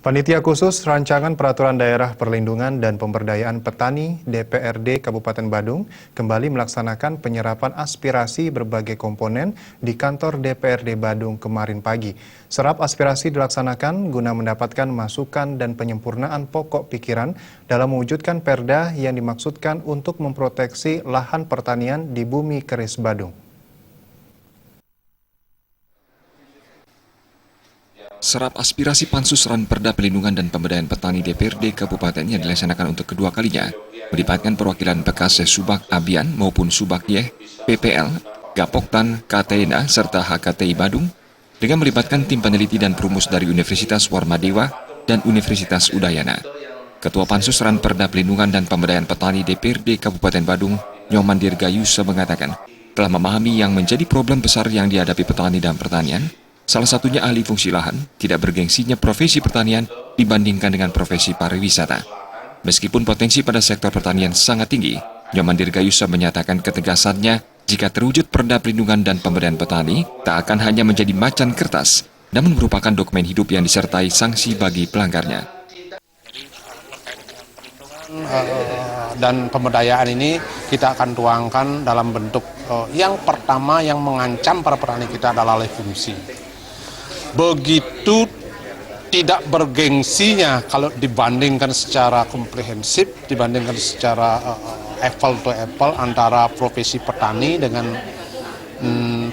Panitia Khusus Rancangan Peraturan Daerah Perlindungan dan Pemberdayaan Petani DPRD Kabupaten Badung kembali melaksanakan penyerapan aspirasi berbagai komponen di kantor DPRD Badung kemarin pagi. Serap aspirasi dilaksanakan guna mendapatkan masukan dan penyempurnaan pokok pikiran dalam mewujudkan perda yang dimaksudkan untuk memproteksi lahan pertanian di bumi keris Badung. Serap aspirasi Pansus Ranperda Pelindungan dan Pemberdayaan Petani DPRD Kabupaten yang dilaksanakan untuk kedua kalinya, melibatkan perwakilan bekas Subak Abian maupun Subak Yeh, PPL, Gapoktan, KTNA, serta HKTI Badung, dengan melibatkan tim peneliti dan perumus dari Universitas Warmadewa dan Universitas Udayana. Ketua Pansus Ranperda Pelindungan dan Pemberdayaan Petani DPRD Kabupaten Badung, Nyoman Dirgayusa mengatakan, telah memahami yang menjadi problem besar yang dihadapi petani dan pertanian. Salah satunya ahli fungsi lahan, tidak bergengsinya profesi pertanian dibandingkan dengan profesi pariwisata. Meskipun potensi pada sektor pertanian sangat tinggi, Nyoman Dirgayusa menyatakan ketegasannya jika terwujud perda pelindungan dan pemberdayaan petani, tak akan hanya menjadi macan kertas, namun merupakan dokumen hidup yang disertai sanksi bagi pelanggarnya. Dan pemberdayaan ini kita akan tuangkan dalam bentuk yang pertama yang mengancam para petani kita adalah alih fungsi. Begitu tidak bergengsinya kalau dibandingkan secara komprehensif, dibandingkan secara apple to apple antara profesi petani dengan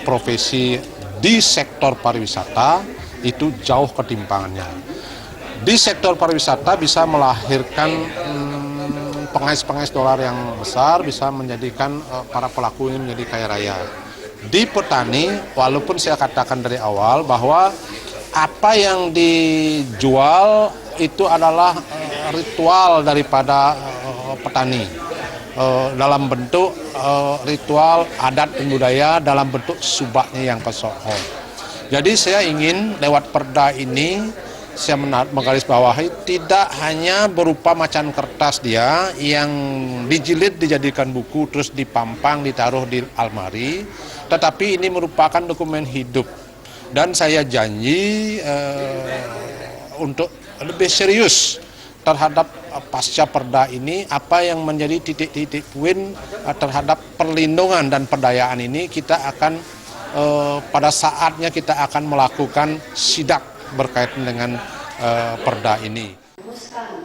profesi di sektor pariwisata, itu jauh ketimpangannya. Di sektor pariwisata bisa melahirkan pengais-pengais dolar yang besar, bisa menjadikan para pelaku ini menjadi kaya raya. Di petani, walaupun saya katakan dari awal bahwa apa yang dijual itu adalah ritual daripada petani, dalam bentuk ritual adat dan budaya, dalam bentuk subaknya yang pesohor. Jadi saya ingin lewat perda ini, saya menggarisbawahi tidak hanya berupa macan kertas dia yang dijilid dijadikan buku terus dipampang ditaruh di almari, tetapi ini merupakan dokumen hidup dan saya janji untuk lebih serius terhadap pasca perda ini, apa yang menjadi titik-titik poin terhadap perlindungan dan perdayaan ini kita akan pada saatnya kita akan melakukan sidak berkaitan dengan perda ini.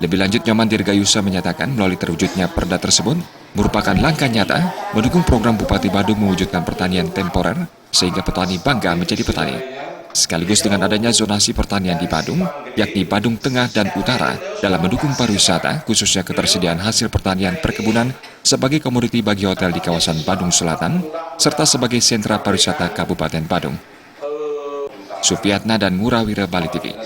Lebih lanjut, Nyoman Dirgayusa menyatakan melalui terwujudnya perda tersebut merupakan langkah nyata mendukung program Bupati Badung mewujudkan pertanian temporer sehingga petani bangga menjadi petani. Sekaligus dengan adanya zonasi pertanian di Badung, yakni Badung Tengah dan Utara, dalam mendukung pariwisata, khususnya ketersediaan hasil pertanian perkebunan sebagai komoditi bagi hotel di kawasan Badung Selatan, serta sebagai sentra pariwisata Kabupaten Badung. Supiatna dan Murawira, Bali TV.